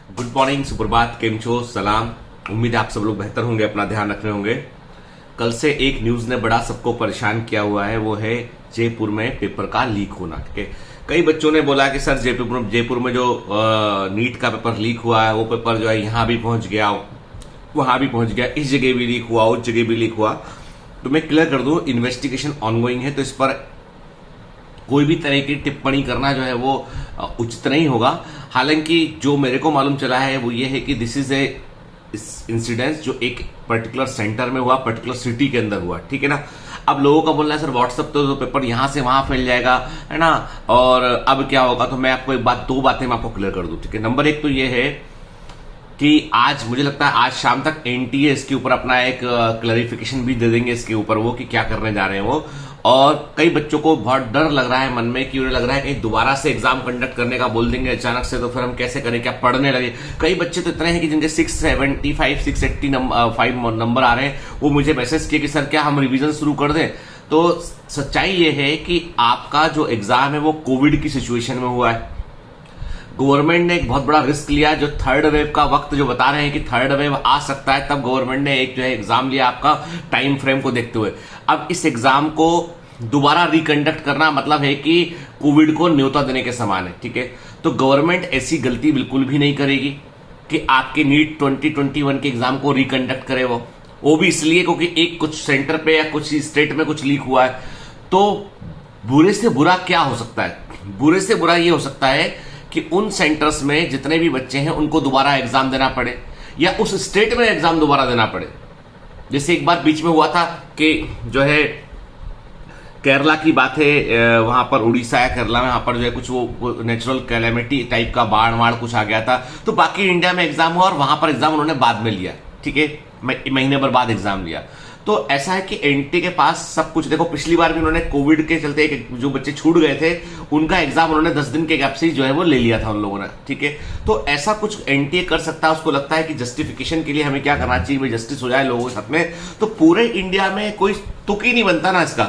Good morning, सुप्रभात, केम छो, सलाम। उम्मीद है आप सब लोग बेहतर होंगे, अपना ध्यान रख रहे होंगे। कल से एक न्यूज ने बड़ा सबको परेशान किया हुआ है, वो है जयपुर में पेपर का लीक होना। ठीक है, कई बच्चों ने बोला कि सर जयपुर में जो नीट का पेपर लीक हुआ है वो पेपर जो है यहां भी पहुंच गया, वहां भी पहुंच गया, इस जगह भी लीक हुआ, उस जगह भी लीक हुआ। तो मैं क्लियर कर दूं, इन्वेस्टिगेशन ऑनगोइंग है, तो इस पर कोई भी तरह की टिप्पणी करना जो है वो उचित नहीं होगा। हालांकि जो मेरे को मालूम चला है वो ये है कि दिस इज ए इंसिडेंस जो एक पर्टिकुलर सेंटर में हुआ, पर्टिकुलर सिटी के अंदर हुआ। ठीक है ना। अब लोगों का बोलना है सर व्हाट्सएप तो पेपर यहां से वहां फैल जाएगा, है ना, और अब क्या होगा। तो मैं आपको दो बातें मैं आपको क्लियर कर दूं। ठीक है, नंबर एक तो ये है कि आज मुझे लगता है आज शाम तक एनटीए इसके ऊपर अपना एक क्लैरिफिकेशन भी दे देंगे इसके ऊपर, वो कि क्या करने जा रहे हैं वो। और कई बच्चों को बहुत डर लग रहा है मन में कि उन्हें लग रहा है कहीं दोबारा से एग्जाम कंडक्ट करने का बोल देंगे अचानक से, तो फिर हम कैसे करें, क्या पढ़ने लगे। कई बच्चे तो इतने हैं कि जिनके 675 685 नंबर आ रहे हैं, वो मुझे मैसेज किए कि सर क्या हम रिवीजन शुरू कर दें। तो सच्चाई ये है कि आपका जो एग्जाम है वो कोविड की सिचुएशन में हुआ है। गवर्नमेंट ने एक बहुत बड़ा रिस्क लिया, जो थर्ड वेव का वक्त जो बता रहे हैं कि थर्ड वेव आ सकता है, तब गवर्नमेंट ने एक जो है एग्जाम लिया आपका टाइम फ्रेम को देखते हुए। अब इस एग्जाम को दोबारा रिकंडक्ट करना मतलब है कि कोविड को न्योता देने के समान है। ठीक है, तो गवर्नमेंट ऐसी गलती बिल्कुल भी नहीं करेगी कि आपके नीट 2021 के एग्जाम को रिकंडक्ट करे। वो भी इसलिए क्योंकि एक कुछ सेंटर पे या कुछ स्टेट में कुछ लीक हुआ है। तो बुरे से बुरा क्या हो सकता है? बुरे से बुरा ये हो सकता है कि उन सेंटर्स में जितने भी बच्चे हैं उनको दोबारा एग्जाम देना पड़े, या उस स्टेट में एग्जाम दोबारा देना पड़े। जैसे एक बार बीच में हुआ था कि जो है केरला की बात है, वहां पर उड़ीसा या केरला में वहां पर जो है कुछ वो नेचुरल कैलेमिटी टाइप का बाढ़ कुछ आ गया था, तो बाकी इंडिया में एग्जाम हुआ और वहां पर एग्जाम उन्होंने बाद में लिया। ठीक है, महीने भर बाद एग्जाम लिया। तो ऐसा है कि एनटी के पास सब कुछ, देखो पिछली बार भी उन्होंने कोविड के चलते जो बच्चे छूट गए थे उनका एग्जाम उन्होंने 10 दिन के गैप से जो है वो ले लिया था उन लोगों ने। ठीक है, तो ऐसा कुछ एनटीए कर सकता है। उसको लगता है कि जस्टिफिकेशन के लिए हमें क्या करना चाहिए, भाई जस्टिस हो जाए लोगों के साथ में। तो पूरे इंडिया में कोई तुक ही नहीं बनता ना इसका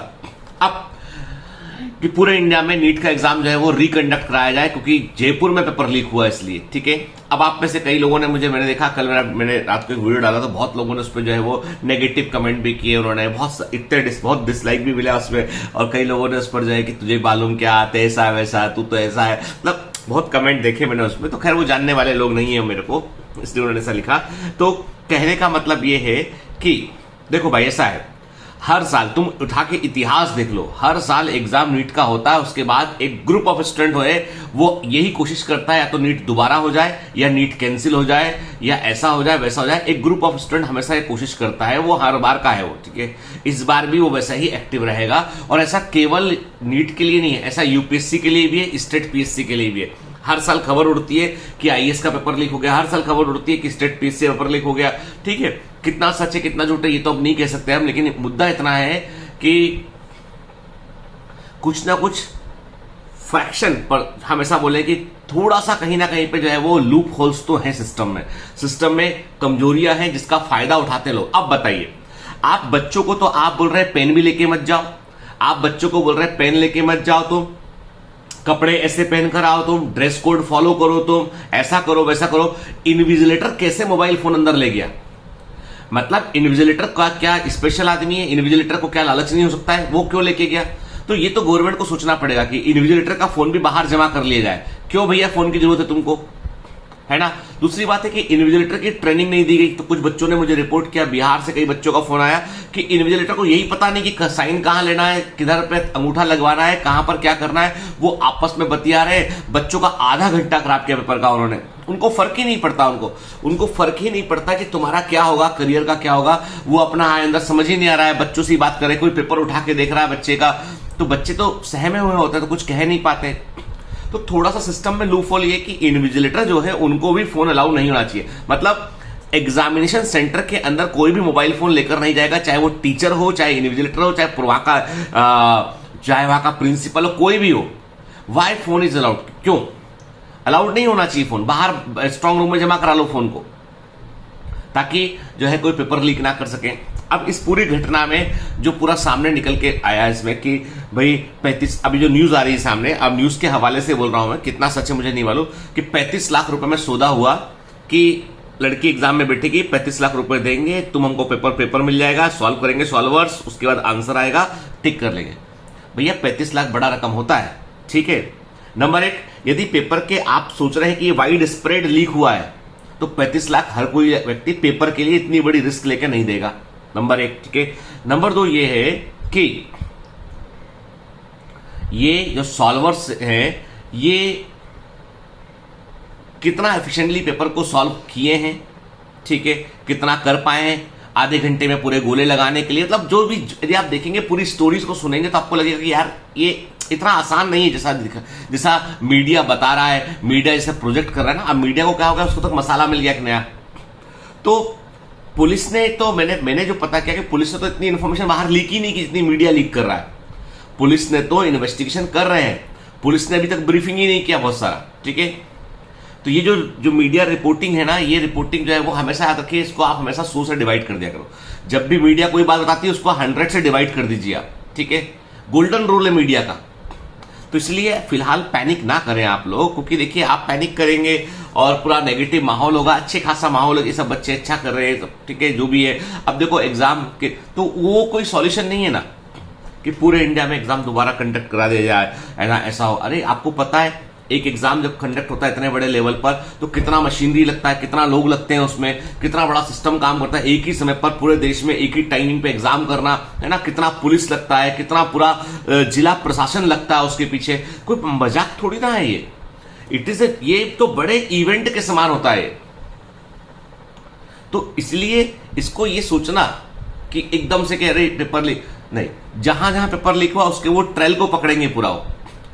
अब कि पूरे इंडिया में नीट का एग्जाम जो है वो रिकंडक्ट कराया जाए, क्योंकि जयपुर में पेपर लीक हुआ इसलिए। ठीक है, अब आप में से कई लोगों ने मैंने देखा कल मैंने रात को एक वीडियो डाला, तो बहुत लोगों ने उस पर जो है वो नेगेटिव कमेंट भी किए, उन्होंने बहुत डिसलाइक भी मिला उसमें, और कई लोगों ने उस पर जो है कि तुझे मालूम क्या, ऐसा वैसा, तू तो ऐसा है, मतलब बहुत कमेंट देखे मैंने उसमें। तो खैर वो जानने वाले लोग नहीं है मेरे को, इसलिए उन्होंने ऐसा लिखा। तो कहने का मतलब ये है कि देखो भाई ऐसा है, हर साल तुम उठा के इतिहास देख लो, हर साल एग्जाम नीट का होता है, उसके बाद एक ग्रुप ऑफ स्टूडेंट होए वो यही कोशिश करता है या तो नीट दोबारा हो जाए, या नीट कैंसिल हो जाए, या ऐसा हो जाए वैसा हो जाए। एक ग्रुप ऑफ स्टूडेंट हमेशा ये कोशिश करता है, वो हर बार का है वो। ठीक है, इस बार भी वो वैसा ही एक्टिव रहेगा। और ऐसा केवल नीट के लिए नहीं है, ऐसा यूपीएससी के लिए भी है, स्टेट पीएससी के लिए भी है। हर साल खबर उड़ती है कि आईएएस का पेपर लीक हो गया, हर साल खबर उड़ती है कि स्टेट पीएससी का पेपर लीक हो गया। ठीक है, कितना सच है कितना झूठ है ये तो अब नहीं कह सकते हम, लेकिन मुद्दा इतना है कि कुछ ना कुछ फ्रैक्शन पर हमेशा बोले कि थोड़ा सा कहीं ना कहीं पे जो है वो लूप होल्स तो है सिस्टम में कमजोरियां हैं जिसका फायदा उठाते लोग। अब बताइए, आप बच्चों को तो आप बोल रहे हैं पेन भी लेके मत जाओ, आप बच्चों को बोल रहे हैं पेन लेके मत जाओ, तुम कपड़े ऐसे पहन कर आओ, तुम ड्रेस कोड फॉलो करो, तुम ऐसा करो वैसा करो। इन्विजिलेटर कैसे मोबाइल फोन अंदर ले गया? मतलब इन्विजिलेटर का क्या स्पेशल आदमी है? इन्विजिलेटर को क्या लालच नहीं हो सकता है? वो क्यों लेके गया? तो ये तो गवर्नमेंट को सोचना पड़ेगा कि इन्विजिलेटर का फोन भी बाहर जमा कर लिया जाए। क्यों भैया, फोन की जरूरत है तुमको, है ना। दूसरी बात है कि इन्विजिलेटर की ट्रेनिंग नहीं दी गई। तो कुछ बच्चों ने मुझे रिपोर्ट किया, बिहार से कई बच्चों का फोन आया कि इन्विजिलेटर को यही पता नहीं कि साइन कहां लेना है, किधर पे अंगूठा लगवाना है, कहां पर क्या करना है। वो आपस में बतिया रहे, बच्चों का आधा घंटा खराब किया पेपर का उन्होंने। उनको फर्क ही नहीं पड़ता, उनको फर्क ही नहीं पड़ता कि तुम्हारा क्या होगा, करियर का क्या होगा। वो अपना अंदर समझ ही नहीं आ रहा है। बच्चों से बात करे, कोई पेपर उठा के देख रहा है बच्चे का, तो बच्चे तो सहमे हुए होते हैं, तो कुछ कह नहीं पाते। तो थोड़ा सा सिस्टम में लूप होल ये कि इन्विजिलेटर जो है उनको भी फोन अलाउ नहीं होना चाहिए। मतलब एग्जामिनेशन सेंटर के अंदर कोई भी मोबाइल फोन लेकर नहीं जाएगा, चाहे वो टीचर हो, चाहे इन्विजिलेटर हो, चाहे वहां का प्रिंसिपल हो, कोई भी हो। Why phone is allowed? क्यों अलाउड नहीं होना चाहिए फोन? बाहर स्ट्रांग रूम में जमा करा लो फोन को, ताकि जो है कोई पेपर लीक ना कर सके। अब इस पूरी घटना में जो पूरा सामने निकल के आया इसमें कि भाई 35, अभी जो न्यूज आ रही है सामने, अब न्यूज के हवाले से बोल रहा हूं मैं, कितना सच है मुझे नहीं मालूम, कि 35 लाख रुपए में सौदा हुआ कि लड़की एग्जाम में बैठेगी, 35 लाख रुपए देंगे, तुम हमको पेपर मिल जाएगा, सॉल्व करेंगे सॉल्वर्स, उसके बाद आंसर आएगा, टिक कर लेंगे। भैया 35 लाख बड़ा रकम होता है, ठीक है। नंबर एक, यदि पेपर के आप सोच रहे हैं कि ये वाइड स्प्रेड लीक हुआ है, तो 35 लाख हर कोई व्यक्ति पेपर के लिए इतनी बड़ी रिस्क लेकर नहीं देगा, नंबर एक, ठीक है। नंबर दो ये है कि ये जो सॉल्वर्स हैं, ये कितना एफिशिएंटली पेपर को सॉल्व किए हैं, ठीक है, कितना कर पाए हैं आधे घंटे में पूरे गोले लगाने के लिए। मतलब जो भी, यदि आप देखेंगे पूरी स्टोरीज को सुनेंगे तो आपको लगेगा कि यार ये इतना आसान नहीं है जैसा मीडिया बता रहा है, मीडिया जैसे प्रोजेक्ट कर रहा है ना। अब मीडिया को क्या होगा, उसको तक मसाला मिल गया कि नया। तो पुलिस ने तो मैंने जो पता किया कि पुलिस ने तो इतनी इंफॉर्मेशन बाहर लीक ही नहीं की जितनी मीडिया लीक कर रहा है। पुलिस ने तो इन्वेस्टिगेशन कर रहे हैं, पुलिस ने अभी तक ब्रीफिंग ही नहीं किया बहुत सारा, ठीक है। तो ये जो मीडिया रिपोर्टिंग है ना, ये रिपोर्टिंग जो है वो हमेशा याद रखिए, इसको आप हमेशा 100 से डिवाइड कर दिया करो। जब भी मीडिया कोई बात बताती है उसको 100 से डिवाइड कर दीजिए आप, ठीक है। गोल्डन रूल है मीडिया का। तो इसलिए फिलहाल पैनिक ना करें आप लोग, क्योंकि देखिए आप पैनिक करेंगे और पूरा नेगेटिव माहौल होगा। अच्छे खासा माहौल है, ये सब बच्चे अच्छा कर रहे हैं, ठीक है, जो भी है। अब देखो एग्जाम के तो वो कोई सॉल्यूशन नहीं है ना कि पूरे इंडिया में एग्जाम दोबारा कंडक्ट करा दिया जाए, ऐसा हो। अरे आपको पता है एक एग्जाम जब कंडक्ट होता है इतने बड़े लेवल पर तो कितना मशीनरी लगता है, कितना लोग लगते हैं उसमें, कितना बड़ा सिस्टम काम करता है। एक ही समय पर पूरे देश में एक ही टाइमिंग पे एग्जाम करना है ना, कितना पुलिस लगता है, कितना पूरा जिला प्रशासन लगता है उसके पीछे। कोई मजाक थोड़ी ना है ये, इट इज ये तो बड़े इवेंट के समान होता है। तो इसलिए इसको ये सोचना कि एकदम से कि अरे पेपर लीक नहीं, जहां जहां पेपर लीक हुआ उसके वो ट्रेल को पकड़ेंगे पूरा वो।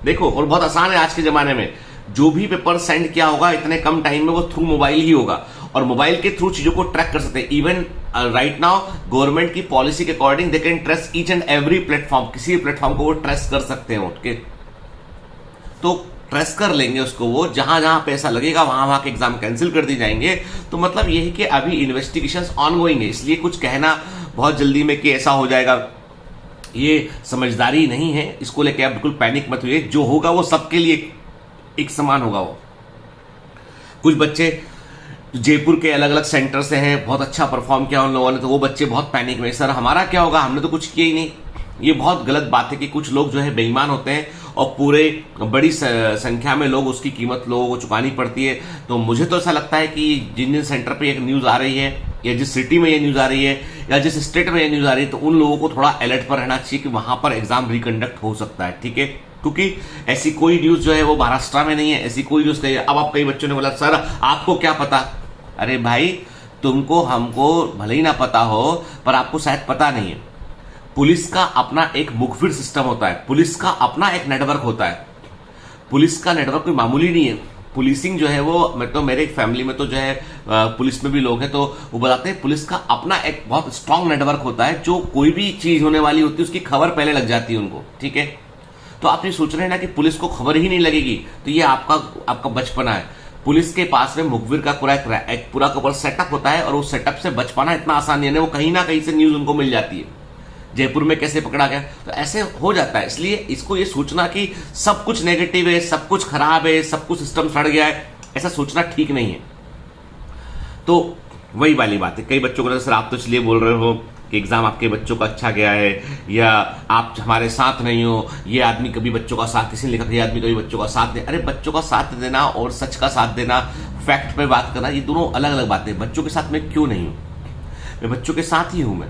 देखो, और बहुत आसान है आज के जमाने में, जो भी पेपर सेंड किया होगा इतने कम टाइम में वो थ्रू मोबाइल ही होगा, और मोबाइल के थ्रू चीजों को ट्रैक कर सकते हैं। इवन राइट नाउ गवर्नमेंट की पॉलिसी के according they can trace each and every platform, किसी भी प्लेटफॉर्म को वो ट्रेस कर सकते हैं उठ के। तो ट्रेस कर लेंगे उसको, वो जहां जहां पैसा लगेगा वहां वहां के एग्जाम कैंसिल कर दी जाएंगे। तो मतलब यह है कि अभी इन्वेस्टिगेशन ऑनगोइंग है, इसलिए कुछ कहना बहुत जल्दी में कि ऐसा हो जाएगा ये समझदारी नहीं है। इसको लेके आप बिल्कुल पैनिक मत हुइए, जो होगा वो सबके लिए एक समान होगा। वो कुछ बच्चे जयपुर के अलग अलग सेंटर से हैं, बहुत अच्छा परफॉर्म किया उन लोगों ने, तो वो बच्चे बहुत पैनिक में, सर हमारा क्या होगा, हमने तो कुछ किया ही नहीं। ये बहुत गलत बात है कि कुछ लोग जो है बेईमान होते हैं और पूरे बड़ी संख्या में लोग उसकी कीमत लोगों को चुकानी पड़ती है। तो मुझे तो ऐसा लगता है कि जिन जिन सेंटर पे एक न्यूज आ रही है, या जिस सिटी में ये न्यूज आ रही है, या जिस स्टेट में ये न्यूज आ रही है, तो उन लोगों को थोड़ा अलर्ट पर रहना चाहिए कि वहां पर एग्जाम रिकंडक्ट हो सकता है, ठीक है। क्योंकि ऐसी कोई न्यूज जो है वो महाराष्ट्र में नहीं है, ऐसी कोई न्यूज नहीं है। अब आप कई बच्चों ने बोला सर आपको क्या पता, अरे भाई तुमको हमको भले ही ना पता हो, पर आपको शायद पता नहीं है। पुलिस का अपना एक मुखबिर सिस्टम होता है, पुलिस का अपना एक नेटवर्क होता है। पुलिस का नेटवर्क कोई मामूली नहीं है। पुलिसिंग जो है वो, मैं तो मेरे फैमिली में तो जो है पुलिस में भी लोग हैं, तो वो बताते हैं पुलिस का अपना एक बहुत स्ट्रांग नेटवर्क होता है। जो कोई भी चीज होने वाली होती है उसकी खबर पहले लग जाती है उनको, ठीक है। तो आप ये सोच रहे हैं ना कि पुलिस को खबर ही नहीं लगेगी, तो ये आपका बचपना है। पुलिस के पास में मुखबिर का पूरा एक पूरा सेटअप होता है, और उस सेटअप से बच पाना इतना आसान नहीं है। वो कहीं ना कहीं से न्यूज उनको मिल जाती है, जयपुर में कैसे पकड़ा गया, तो ऐसे हो जाता है। इसलिए इसको ये सोचना कि सब कुछ नेगेटिव है, सब कुछ खराब है, सब कुछ सिस्टम सड़ गया है, ऐसा सोचना ठीक नहीं है। तो वही वाली बात है, कई बच्चों को सर आप तो इसलिए बोल रहे हो कि एग्जाम आपके बच्चों का अच्छा गया है, या आप हमारे साथ नहीं हो, ये आदमी कभी बच्चों का साथ, किसी ने लिखा कि ये आदमी कभी बच्चों का साथ दे। अरे बच्चों का साथ देना और सच का साथ देना, फैक्ट पे बात करना, ये दोनों अलग अलग बातें। बच्चों के साथ मैं क्यों नहीं हूं, मैं बच्चों के साथ ही हूं मैं,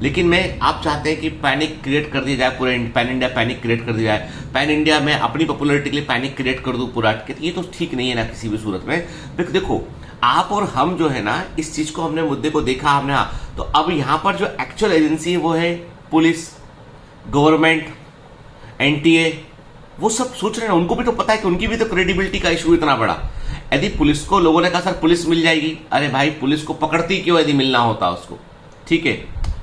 लेकिन मैं आप चाहते हैं कि पैनिक क्रिएट कर दिया जाए, पूरे पैन इंडिया पैनिक क्रिएट कर दिया जाए, पैन इंडिया में अपनी पॉपुलैरिटी के लिए पैनिक क्रिएट कर दूं पूरा, ये तो ठीक नहीं है ना किसी भी सूरत में। देखो आप और हम जो है ना, इस चीज को हमने मुद्दे को देखा हमने, तो अब यहां पर जो एक्चुअल एजेंसी है वो है पुलिस, गवर्नमेंट, एनटीए, वो सब सोच रहे हैं। उनको भी तो पता है कि उनकी भी तो क्रेडिबिलिटी का इशू इतना बड़ा। यदि पुलिस को लोगों ने कहा सर पुलिस मिल जाएगी, अरे भाई पुलिस को पकड़ती क्यों यदि मिलना होता उसको, ठीक है।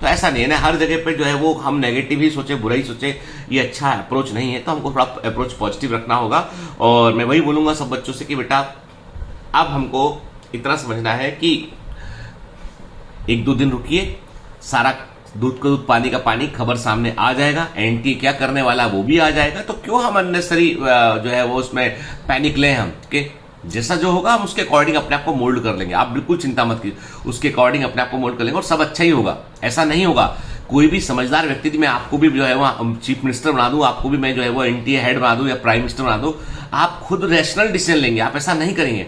तो ऐसा नहीं है ना, हर जगह पे जो है वो हम नेगेटिव ही सोचे, बुरा ही सोचे, ये अच्छा अप्रोच नहीं है। तो हमको थोड़ा अप्रोच पॉजिटिव रखना होगा। और मैं वही बोलूंगा सब बच्चों से कि बेटा अब हमको इतना समझना है कि 1-2 दिन रुकिए, सारा दूध का दूध पानी का पानी खबर सामने आ जाएगा, एनटीए क्या करने वाला वो भी आ जाएगा। तो क्यों हम अननेसरी जो है वो उसमें पैनिक लें हम, कि जैसा जो होगा हम उसके अकॉर्डिंग अपने आप को मोल्ड कर लेंगे, आप बिल्कुल चिंता मत कीजिए, उसके अकॉर्डिंग अपने आप को मोल्ड कर लेंगे और सब अच्छा ही होगा। ऐसा नहीं होगा, कोई भी समझदार व्यक्ति थी, मैं आपको भी जो है वो चीफ मिनिस्टर बना दूं, आपको भी मैं जो है वो एनटीए हेड बना दूं या प्राइम मिनिस्टर बना दूं, आप खुद रैशनल डिसीजन लेंगे, आप ऐसा नहीं करेंगे।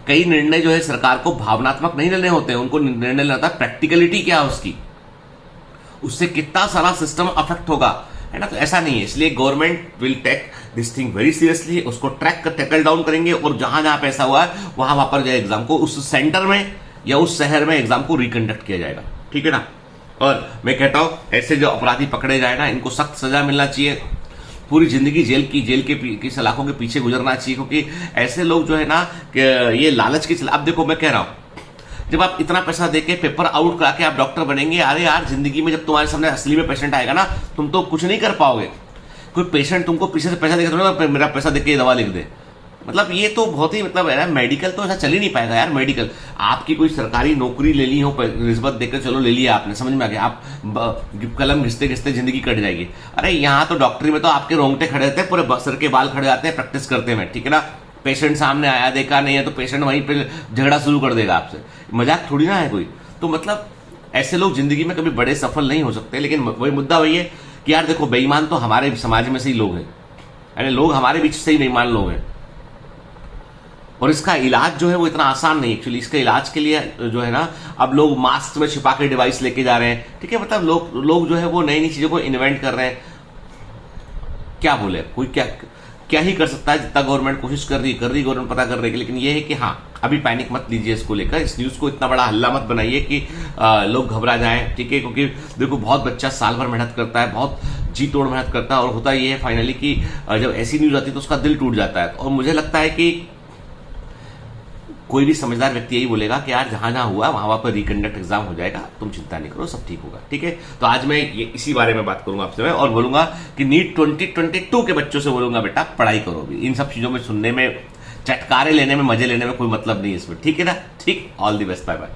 कई निर्णय जो है सरकार को भावनात्मक नहीं लेने होते हैं, उनको निर्णय लेना होता है प्रैक्टिकलिटी क्या है उसकी, उससे कितना सारा सिस्टम अफेक्ट होगा, है ना। तो ऐसा नहीं है, इसलिए government will take this thing very seriously, उसको ट्रैक कर टैकल डाउन करेंगे और जहां जहां पे ऐसा हुआ है वहां पर जो है एग्जाम को उस सेंटर में या उस शहर में एग्जाम को रिकंडक्ट किया जाएगा, ठीक है ना। और मैं कहता हूं ऐसे जो अपराधी पकड़े जाए ना, इनको सख्त सजा मिलना चाहिए, पूरी जिंदगी जेल की सलाखों के पीछे गुजरना चाहिए, क्योंकि ऐसे लोग जो है ना कि ये लालच की अब देखो मैं कह रहा हूं, जब आप इतना पैसा देके पेपर आउट करा के आप डॉक्टर बनेंगे, अरे यार जिंदगी में जब तुम्हारे सामने असली में पेशेंट आएगा ना, तुम तो कुछ नहीं कर पाओगे। कोई पेशेंट तुमको पीछे से पैसा देगा थोड़ा मेरा पैसा देके ये दवा लिख दे, मतलब ये तो बहुत ही मतलब है ना, मेडिकल तो ऐसा चल ही नहीं पाएगा यार। मेडिकल आपकी कोई सरकारी नौकरी ले ली हो, रिश्वत देकर चलो ले लिया आपने, समझ में आ गया, आप कलम घिसते घिसते जिंदगी कट जाएगी। अरे यहाँ तो डॉक्टरी में तो आपके रोंगटे खड़े रहते हैं, पूरे सर के बाल खड़े जाते हैं प्रैक्टिस करते हैं, ठीक है ना। पेशेंट सामने आया देखा नहीं है तो पेशेंट वहीं पे झगड़ा शुरू कर देगा आपसे, मजाक थोड़ी ना है कोई। तो मतलब ऐसे लोग जिंदगी में कभी बड़े सफल नहीं हो सकते। लेकिन वही मुद्दा वही है कि यार देखो बेईमान तो हमारे समाज में से ही लोग हैं, यानी लोग हमारे बीच से ही बेईमान लोग हैं, और इसका इलाज जो है वो इतना आसान नहीं। एक्चुअली इसके इलाज के लिए जो है ना अब लोग मास्क में छिपा के डिवाइस लेके जा रहे हैं, ठीक है, मतलब लोग जो है वो नई नई चीजों को इन्वेंट कर रहे हैं। क्या बोले, कोई क्या ही कर सकता है, जितना गवर्नमेंट कोशिश कर रही गवर्नमेंट पता कर रही है। लेकिन ये है कि हाँ अभी पैनिक मत लीजिए इसको लेकर, इस न्यूज को इतना बड़ा हल्ला मत बनाइए कि लोग घबरा जाएं, ठीक है, क्योंकि देखो बहुत बच्चा साल भर मेहनत करता है, बहुत जी तोड़ मेहनत करता है, और होता ये है फाइनली कि जब ऐसी न्यूज आती है तो उसका दिल टूट जाता है। और मुझे लगता है कि कोई भी समझदार व्यक्ति यही बोलेगा कि यार जहां जहां हुआ वहां पर रिकंडक्ट एग्जाम हो जाएगा, तुम चिंता नहीं करो, सब ठीक होगा, ठीक है। तो आज मैं ये इसी बारे में बात करूंगा आपसे, और बोलूंगा कि नीट 2022 के बच्चों से बोलूंगा बेटा पढ़ाई करो भी, इन सब चीजों में सुनने में, चटकारे लेने में, मजे लेने में कोई मतलब नहीं है इसमें, ठीक है ना। ठीक, all the best, bye bye.